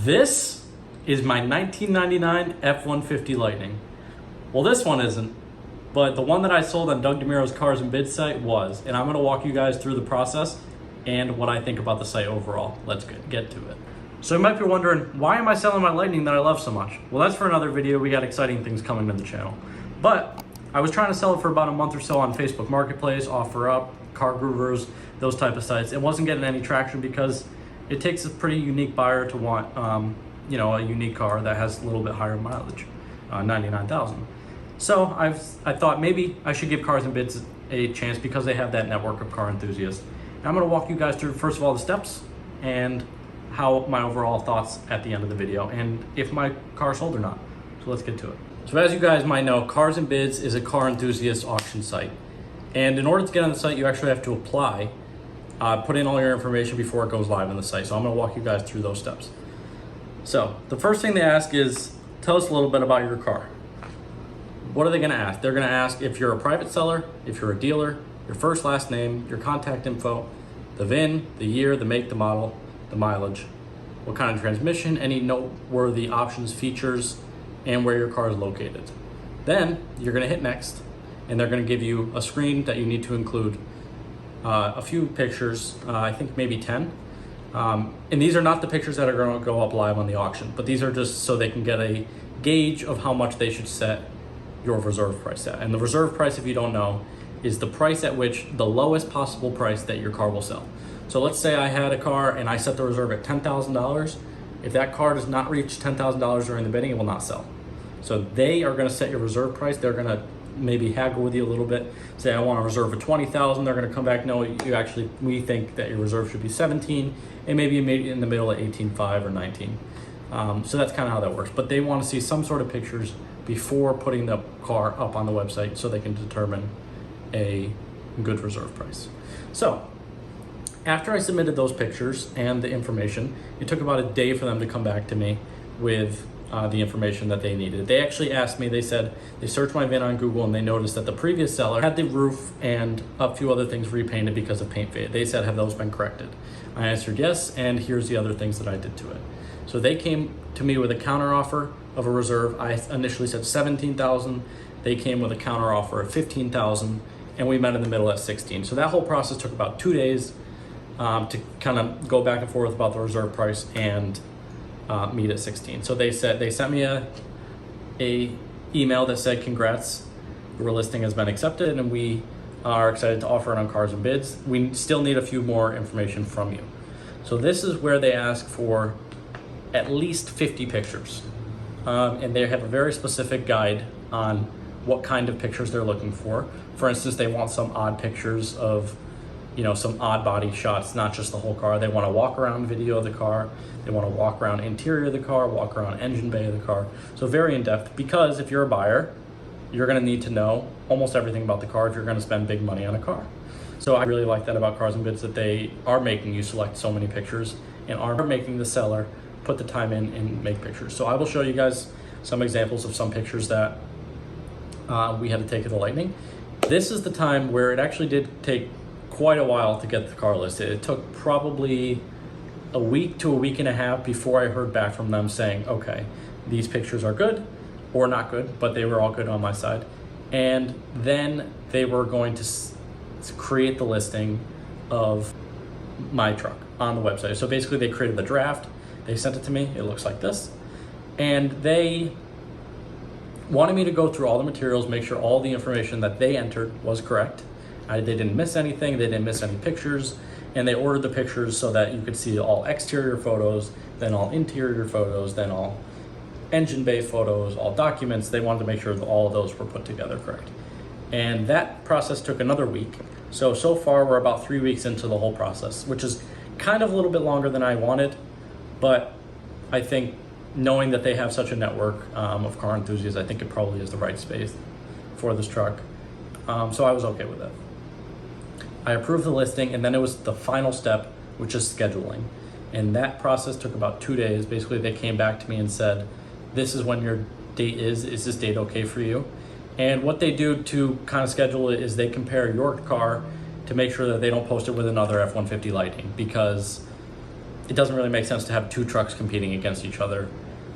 This is my 1999 F150 Lightning. Well, this one isn't, but the one that I sold on DeMuro's Cars and Bids site was, and I'm gonna walk you guys through the process and what I think about the site overall. Let's get to it. So you might be wondering, why am I selling my Lightning that I love so much? Well, that's for another video. We got exciting things coming to the channel. But I was trying to sell it for about a month or so on Facebook Marketplace, OfferUp, Car Groovers, those type of sites. It wasn't getting any traction because it takes a pretty unique buyer to want, a unique car that has a little bit higher mileage, 99,000. So I thought maybe I should give Cars and Bids a chance because they have that network of car enthusiasts. And I'm gonna walk you guys through, first of all, the steps and how my overall thoughts at the end of the video and if my car sold or not. So let's get to it. So as you guys might know, Cars and Bids is a car enthusiast auction site. And in order to get on the site, you actually have to apply, put in all your information before it goes live on the site. So I'm gonna walk you guys through those steps. So the first thing they ask is, tell us a little bit about your car. What are they gonna ask? They're gonna ask if you're a private seller, if you're a dealer, your first, last name, your contact info, the VIN, the year, the make, the model, the mileage, what kind of transmission, any noteworthy options, features, and where your car is located. Then you're gonna hit next, and they're gonna give you a screen that you need to include a few pictures, I think maybe 10. And these are not the pictures that are gonna go up live on the auction, but these are just so they can get a gauge of how much they should set your reserve price at. And the reserve price, if you don't know, is the price at which the lowest possible price that your car will sell. So let's say I had a car and I set the reserve at $10,000. If that car does not reach $10,000 during the bidding, it will not sell. So they are gonna set your reserve price. They're gonna maybe haggle with you a little bit. Say I want to reserve at 20,000. They're gonna come back, no, we think that your reserve should be 17, and maybe in the middle at 18.5 or 19. So that's kind of how that works. But they want to see some sort of pictures before putting the car up on the website so they can determine a good reserve price. So after I submitted those pictures and the information, it took about a day for them to come back to me with the information that they needed. They actually asked me, they said, they searched my VIN on Google and they noticed that the previous seller had the roof and a few other things repainted because of paint fade. They said, have those been corrected? I answered yes, and here's the other things that I did to it. So they came to me with a counter offer of a reserve. I initially said 17,000. They came with a counter offer of 15,000, and we met in the middle at 16. So that whole process took about 2 days to kind of go back and forth about the reserve price and meet at 16. So they sent me a email that said, congrats, your listing has been accepted and we are excited to offer it on Cars and Bids. We still need a few more information from you. So this is where they ask for at least 50 pictures. And they have a very specific guide on what kind of pictures they're looking for. For instance, they want some odd pictures of some odd body shots, not just the whole car. They want a walk around video of the car. They want to walk around interior of the car, walk around engine bay of the car. So very in-depth, because if you're a buyer, you're going to need to know almost everything about the car if you're going to spend big money on a car. So I really like that about Cars and Bids, that they are making you select so many pictures and are making the seller put the time in and make pictures. So I will show you guys some examples of some pictures that we had to take of the Lightning. This is the time where it actually did take quite a while to get the car listed. It took probably a week to a week and a half before I heard back from them saying, okay, these pictures are good or not good, but they were all good on my side. And then they were going to create the listing of my truck on the website. So basically they created the draft, they sent it to me, it looks like this. And they wanted me to go through all the materials, make sure all the information that they entered was correct. They didn't miss anything, they didn't miss any pictures, and they ordered the pictures so that you could see all exterior photos, then all interior photos, then all engine bay photos, all documents. They wanted to make sure that all of those were put together correct. And that process took another week. So far we're about 3 weeks into the whole process, which is kind of a little bit longer than I wanted, but I think knowing that they have such a network of car enthusiasts, I think it probably is the right space for this truck. So I was okay with it. I approved the listing, and then it was the final step, which is scheduling. And that process took about 2 days. Basically, they came back to me and said, this is when your date is this date okay for you? And what they do to kind of schedule it is they compare your car to make sure that they don't post it with another F-150 Lightning, because it doesn't really make sense to have two trucks competing against each other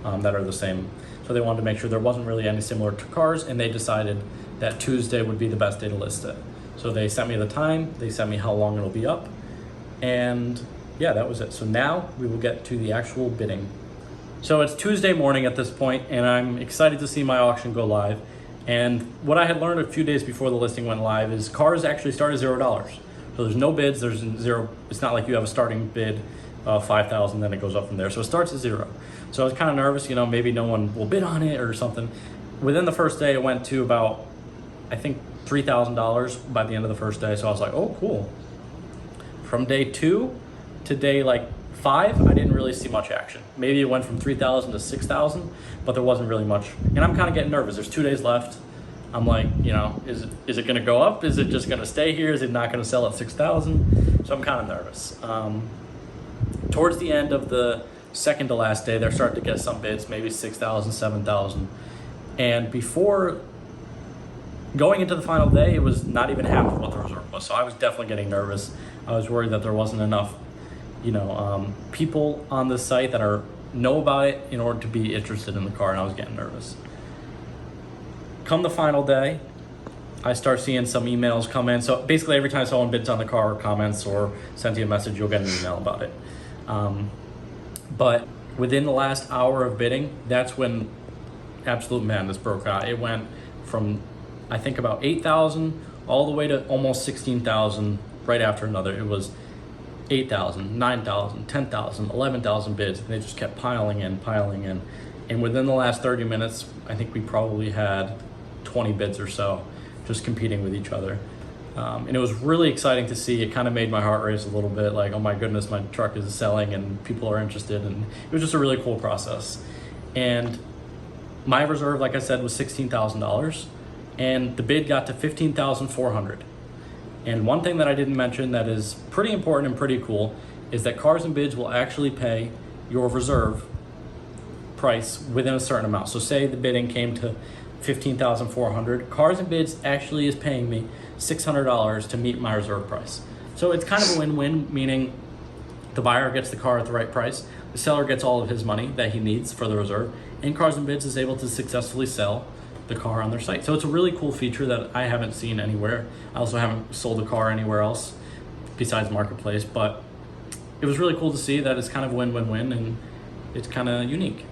that are the same. So they wanted to make sure there wasn't really any similar cars, and they decided that Tuesday would be the best day to list it. So they sent me the time, they sent me how long it'll be up, and yeah, that was it. So now we will get to the actual bidding. So it's Tuesday morning at this point, and I'm excited to see my auction go live. And what I had learned a few days before the listing went live is cars actually start at $0. So there's no bids, there's zero. It's not like you have a starting bid of 5,000, then it goes up from there. So it starts at 0. So I was kind of nervous, you know, maybe no one will bid on it or something. Within the first day, it went to about, I think, $3,000 by the end of the first day. So I was like, oh, cool. From day 2 to day like 5, I didn't really see much action. Maybe it went from 3,000 to 6,000, but there wasn't really much. And I'm kind of getting nervous. There's 2 days left. I'm like, you know, is it going to go up? Is it just going to stay here? Is it not going to sell at 6,000? So I'm kind of nervous. Towards the end of the second to last day, they're starting to get some bids, maybe 6,000, 7,000. And before going into the final day, it was not even half of what the reserve was. So I was definitely getting nervous. I was worried that there wasn't enough, you know, people on the site that know about it in order to be interested in the car, and I was getting nervous. Come the final day, I start seeing some emails come in. So basically every time someone bids on the car or comments or sends you a message, you'll get an email about it. But within the last hour of bidding, that's when absolute madness broke out. It went from, I think, about 8,000 all the way to almost 16,000 right after another. It was 8,000, 9,000, 10,000, 11,000 bids, and they just kept piling in. And within the last 30 minutes, I think we probably had 20 bids or so just competing with each other. And it was really exciting to see. It kind of made my heart race a little bit, like, oh my goodness, my truck is selling and people are interested. And it was just a really cool process. And my reserve, like I said, was $16,000, and the bid got to $15,400. And one thing that I didn't mention that is pretty important and pretty cool is that Cars and Bids will actually pay your reserve price within a certain amount. So say the bidding came to $15,400, Cars and Bids actually is paying me $600 to meet my reserve price. So it's kind of a win-win, meaning the buyer gets the car at the right price, the seller gets all of his money that he needs for the reserve, and Cars and Bids is able to successfully sell the car on their site. So it's a really cool feature that I haven't seen anywhere. I also haven't sold a car anywhere else besides Marketplace, but it was really cool to see that it's kind of win-win-win, and it's kind of unique.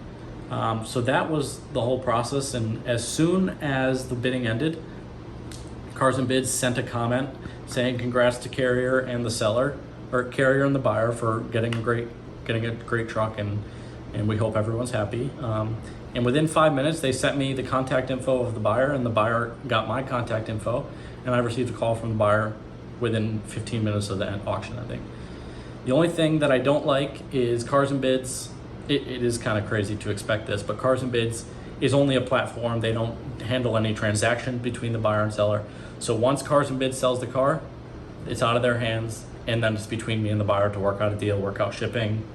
So that was the whole process, and as soon as the bidding ended, Cars and Bids sent a comment saying congrats to Carrier and the seller, or Carrier and the buyer, for getting a great truck, and we hope everyone's happy. And within 5 minutes, they sent me the contact info of the buyer, and the buyer got my contact info, and I received a call from the buyer within 15 minutes of the auction, I think. The only thing that I don't like is Cars and Bids. It is kind of crazy to expect this, but Cars and Bids is only a platform. They don't handle any transaction between the buyer and seller. So once Cars and Bids sells the car, it's out of their hands, and then it's between me and the buyer to work out a deal, work out shipping,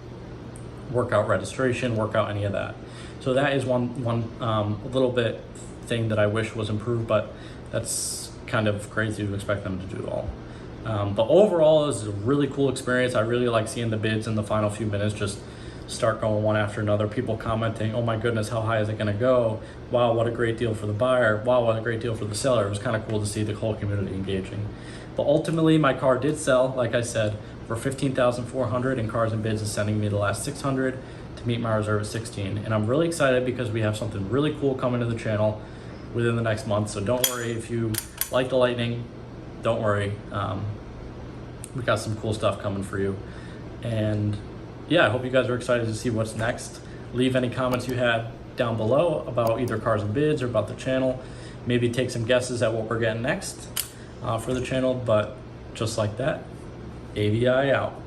work out registration, work out any of that. So that is one little bit thing that I wish was improved, but that's kind of crazy to expect them to do it all. But overall, it was a really cool experience. I really like seeing the bids in the final few minutes just start going one after another. People commenting, oh my goodness, how high is it gonna go? Wow, what a great deal for the buyer. Wow, what a great deal for the seller. It was kind of cool to see the whole community engaging. But ultimately, my car did sell, like I said, for $15,400, and Cars and Bids is sending me the last $600 to meet my reserve at $16,000. And I'm really excited because we have something really cool coming to the channel within the next month. So don't worry if you like the Lightning, don't worry. We got some cool stuff coming for you. And yeah, I hope you guys are excited to see what's next. Leave any comments you had down below about either Cars and Bids or about the channel. Maybe take some guesses at what we're getting next for the channel. But just like that, AVI out.